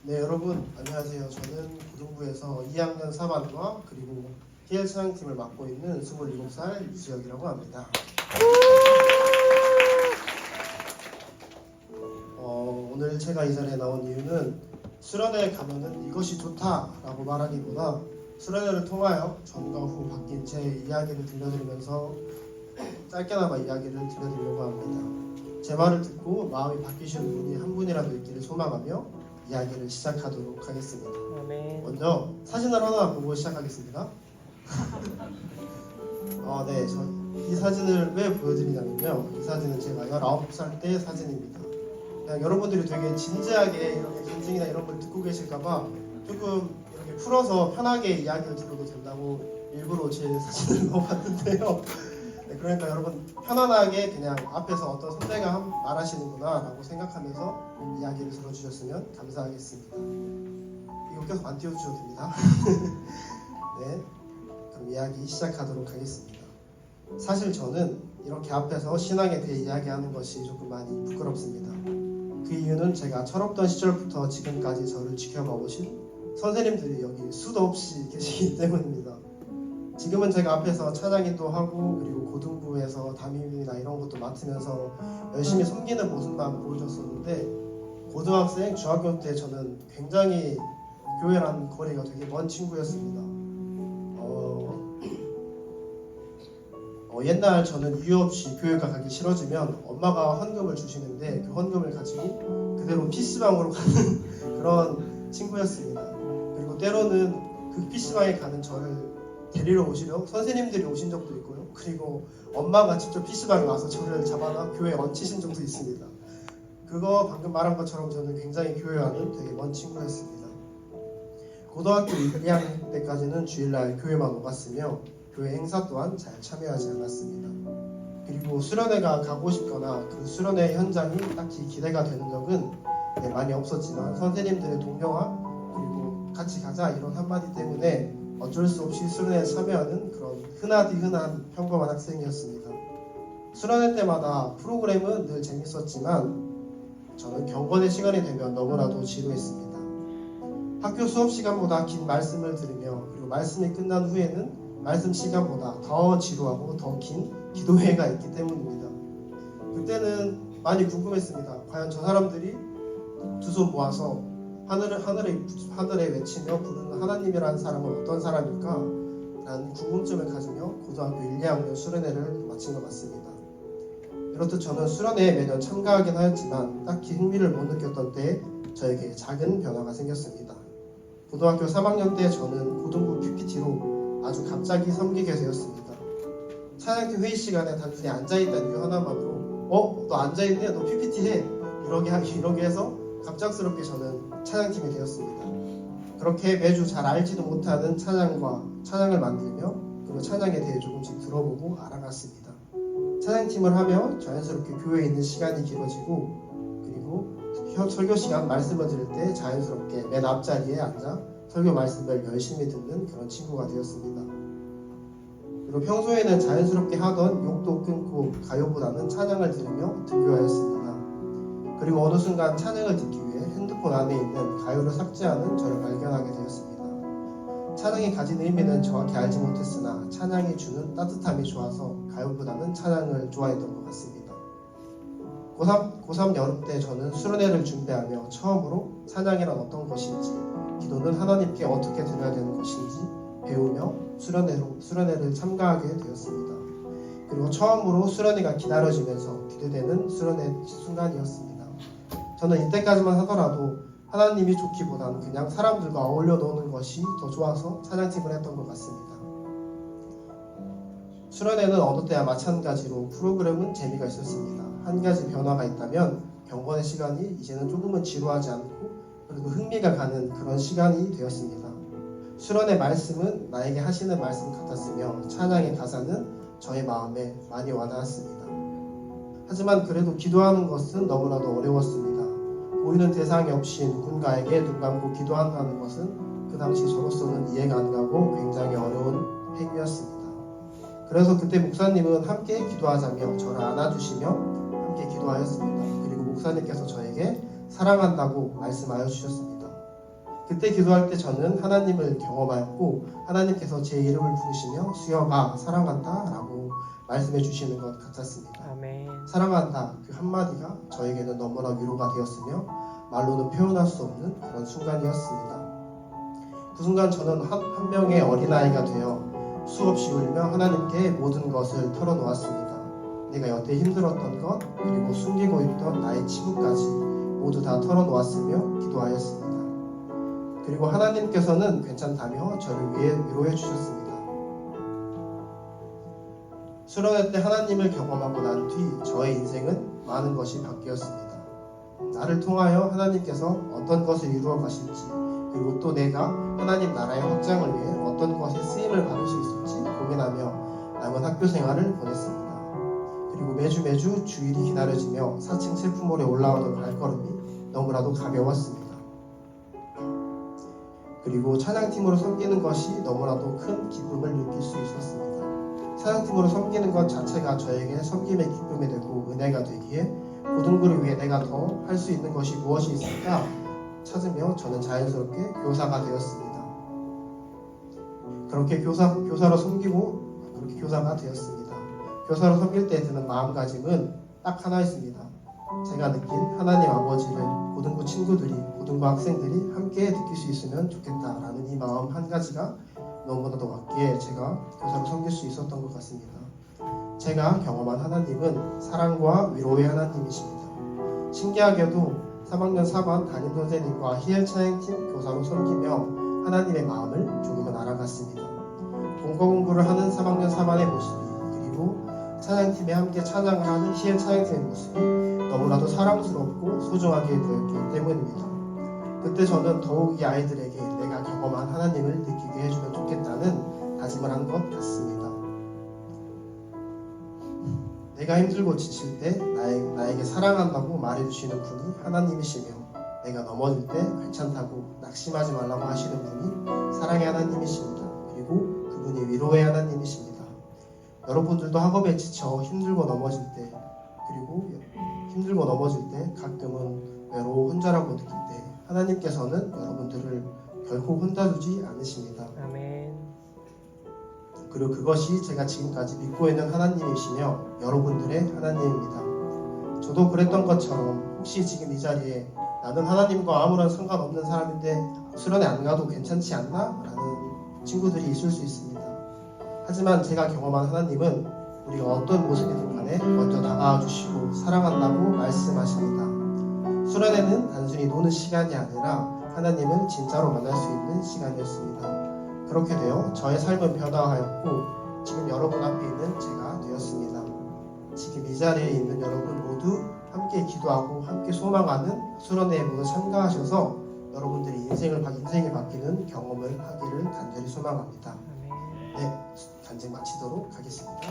네, 여러분 안녕하세요. 저는 고등부에서 2학년 3반과 그리고 TL 찬양팀을 맡고 있는 27살 이수혁이라고 합니다. 오늘 제가 이 자리에 나온 이유는 수련회에 가면은 이것이 좋다라고 말하기보다 수련회를 통하여 전과 후 바뀐 제 이야기를 들려드리면서 짧게나마 이야기를 들려드리려고 합니다. 제 말을 듣고 마음이 바뀌시는 분이 한 분이라도 있기를 소망하며 이야기를 시작하도록 하겠습니다. 먼저 사진을 하나 보고 시작하겠습니다. 네, 이 사진을 왜 보여드리냐면요. 이 사진은 제가 19살 때 사진입니다. 그냥 여러분들이 되게 진지하게 이렇게 간증이나 이런 걸 듣고 계실까봐 조금 이렇게 풀어서 편하게 이야기를 들어도 된다고 일부러 제 사진을 넣어봤는데요. 네, 그러니까 여러분 편안하게 그냥 앞에서 어떤 선배가 말하시는구나 라고 생각하면서 이야기를 들어주셨으면 감사하겠습니다. 이거 계속 안 띄워주셔도 됩니다. 네, 그럼 이야기 시작하도록 하겠습니다. 사실 저는 이렇게 앞에서 신앙에 대해 이야기하는 것이 조금 많이 부끄럽습니다. 그 이유는 제가 철없던 시절부터 지금까지 저를 지켜봐 오신 선생님들이 여기 수도 없이 계시기 때문입니다. 지금은 제가 앞에서 찬양인도 하고 그리고 고등부에서 담임이나 이런 것도 맡으면서 열심히 섬기는 모습만 보여줬었는데 고등학생, 중학교 때 저는 굉장히 교회랑 거리가 되게 먼 친구였습니다. 옛날 저는 이유 없이 교회가 가기 싫어지면 엄마가 헌금을 주시는데 그 헌금을 가지고 그대로 PC방으로 가는 그런 친구였습니다. 그리고 때로는 그 PC방에 가는 저를 데리러 오시려 선생님들이 오신 적도 있고요. 그리고 엄마가 직접 PC방에 와서 저를 잡아다 교회에 얹히신 적도 있습니다. 그거 방금 말한 것처럼 저는 굉장히 교회와는 되게 먼 친구였습니다. 고등학교 1학년 때까지는 주일날 교회만 오갔으며 교회 행사 또한 잘 참여하지 않았습니다. 그리고 수련회가 가고 싶거나 그 수련회 현장이 딱히 기대가 되는 적은 많이 없었지만 선생님들의 동료와 그리고 같이 가자 이런 한마디 때문에 어쩔 수 없이 수련회에 참여하는 그런 흔하디 흔한 평범한 학생이었습니다. 수련회 때마다 프로그램은 늘 재밌었지만 저는 경건의 시간이 되면 너무나도 지루했습니다. 학교 수업 시간보다 긴 말씀을 들으며 그리고 말씀이 끝난 후에는 말씀 시간보다 더 지루하고 더 긴 기도회가 있기 때문입니다. 그때는 많이 궁금했습니다. 과연 저 사람들이 두 손 모아서 하늘에 외치며 부르는 하나님이라는 사람은 어떤 사람일까? 라는 궁금증을 가지며 고등학교 1, 2학년 수련회를 마친 것 같습니다. 이렇듯 저는 수련회에 매년 참가하긴 하였지만 딱히 흥미를 못 느꼈던 때에 저에게 작은 변화가 생겼습니다. 고등학교 3학년 때 저는 고등부 PPT로 아주 갑자기 섬기게 되었습니다. 찬양팀 회의 시간에 단순히 앉아있다는 이유 하나만으로 너 앉아있네? 너 PPT 해! 이러게 해서 갑작스럽게 저는 찬양팀이 되었습니다. 그렇게 매주 잘 알지도 못하는 찬양을 만들며 그리고 찬양에 대해 조금씩 들어보고 알아갔습니다. 찬양팀을 하며 자연스럽게 교회에 있는 시간이 길어지고 그리고 설교 시간 말씀을 들을 때 자연스럽게 맨 앞자리에 앉아 설교 말씀을 열심히 듣는 그런 친구가 되었습니다. 그리고 평소에는 자연스럽게 하던 욕도 끊고 가요보다는 찬양을 들으며 등교하였습니다. 그리고 어느 순간 찬양을 듣기 위해 핸드폰 안에 있는 가요를 삭제하는 저를 발견하게 되었습니다. 찬양이 가진 의미는 정확히 알지 못했으나 찬양이 주는 따뜻함이 좋아서 가요보다는 찬양을 좋아했던 것 같습니다. 고3 여름 때 저는 수련회를 준비하며 처음으로 찬양이란 어떤 것인지 기도는 하나님께 어떻게 드려야 되는 것인지 배우며 수련회를 참가하게 되었습니다. 그리고 처음으로 수련회가 기다려지면서 기대되는 수련회 순간이었습니다. 저는 이때까지만 하더라도 하나님이 좋기보다는 그냥 사람들과 어울려 노는 것이 더 좋아서 찬양팀을 했던 것 같습니다. 수련회는 어느 때와 마찬가지로 프로그램은 재미가 있었습니다. 한 가지 변화가 있다면 경건의 시간이 이제는 조금은 지루하지 않고 그리고 흥미가 가는 그런 시간이 되었습니다. 수련의 말씀은 나에게 하시는 말씀 같았으며 찬양의 가사는 저의 마음에 많이 와닿았습니다. 하지만 그래도 기도하는 것은 너무나도 어려웠습니다. 보이는 대상이 없이 누군가에게 눈 감고 기도한다는 것은 그 당시 저로서는 이해가 안 가고 굉장히 어려운 행위였습니다. 그래서 그때 목사님은 함께 기도하자며 저를 안아주시며 함께 기도하였습니다. 그리고 목사님께서 저에게 사랑한다고 말씀하여 주셨습니다. 그때 기도할 때 저는 하나님을 경험하였고 하나님께서 제 이름을 부르시며 수여가 사랑한다 라고 말씀해 주시는 것 같았습니다. 아멘. 사랑한다 그 한마디가 저에게는 너무나 위로가 되었으며 말로는 표현할 수 없는 그런 순간이었습니다. 그 순간 저는 한 명의 어린아이가 되어 수없이 울며 하나님께 모든 것을 털어놓았습니다. 내가 여태 힘들었던 것 그리고 숨기고 있던 나의 치부까지 모두 다 털어놓았으며 기도하였습니다. 그리고 하나님께서는 괜찮다며 저를 위로해 주셨습니다. 수련회 때 하나님을 경험하고 난 뒤 저의 인생은 많은 것이 바뀌었습니다. 나를 통하여 하나님께서 어떤 것을 이루어 가실지 그리고 또 내가 하나님 나라의 확장을 위해 어떤 것에 쓰임을 받을 수 있을지 고민하며 남은 학교 생활을 보냈습니다. 그리고 매주 주일이 기다려지며 4층 체프몰에 올라오는 발걸음이 너무나도 가벼웠습니다. 그리고 찬양팀으로 섬기는 것이 너무나도 큰 기쁨을 느낄 수 있었습니다. 찬양팀으로 섬기는 것 자체가 저에게 섬김의 기쁨이 되고 은혜가 되기에 고등부를 위해 내가 더 할 수 있는 것이 무엇이 있을까 찾으며 저는 자연스럽게 교사가 되었습니다. 그렇게 교사로 섬기고 그렇게 교사가 되었습니다. 교사로 섬길 때 드는 마음가짐은 딱 하나 있습니다. 제가 느낀 하나님 아버지를 고등부 친구들이, 고등부 학생들이 함께 느낄 수 있으면 좋겠다라는 이 마음 한 가지가 너무나도 맞기에 제가 교사로 섬길 수 있었던 것 같습니다. 제가 경험한 하나님은 사랑과 위로의 하나님이십니다. 신기하게도 3학년 4반 담임 선생님과 희엘 찬양팀 교사로 섬기며 하나님의 마음을 조금은 알아갔습니다. 공과 공부를 하는 3학년 4반의 모습이 그리고 찬양팀에 함께 찬양을 하는 희엘 찬양팀의 모습이 너무나도 사랑스럽고 소중하게 보였기 때문입니다. 그때 저는 더욱 이 아이들에게 내가 경험한 하나님을 느끼게 해주면 좋겠다는 다짐을 한 것 같습니다. 내가 힘들고 지칠 때 나에게 사랑한다고 말해주시는 분이 하나님이시며 내가 넘어질 때 괜찮다고 낙심하지 말라고 하시는 분이 사랑의 하나님이십니다. 그리고 그분이 위로의 하나님이십니다. 여러분들도 학업에 지쳐 힘들고 넘어질 때 가끔은 외로워 혼자라고 느낄 때 하나님께서는 여러분들을 결코 혼자 두지 않으십니다. 아멘. 그리고 그것이 제가 지금까지 믿고 있는 하나님이시며 여러분들의 하나님입니다. 저도 그랬던 것처럼 혹시 지금 이 자리에 나는 하나님과 아무런 상관없는 사람인데 수련회 안 가도 괜찮지 않나? 라는 친구들이 있을 수 있습니다. 하지만 제가 경험한 하나님은 우리가 어떤 모습이든 간에 먼저 다가와 주시고 사랑한다고 말씀하십니다. 수련회는 단순히 노는 시간이 아니라 하나님을 진짜로 만날 수 있는 시간이었습니다. 그렇게 되어 저의 삶은 변화하였고 지금 여러분 앞에 있는 제가 되었습니다. 지금 이 자리에 있는 여러분 모두 함께 기도하고 함께 소망하는 수련회에 모두 참가하셔서 여러분들이 인생이 바뀌는 경험을 하기를 간절히 소망합니다. 네, 간증 마치도록 하겠습니다.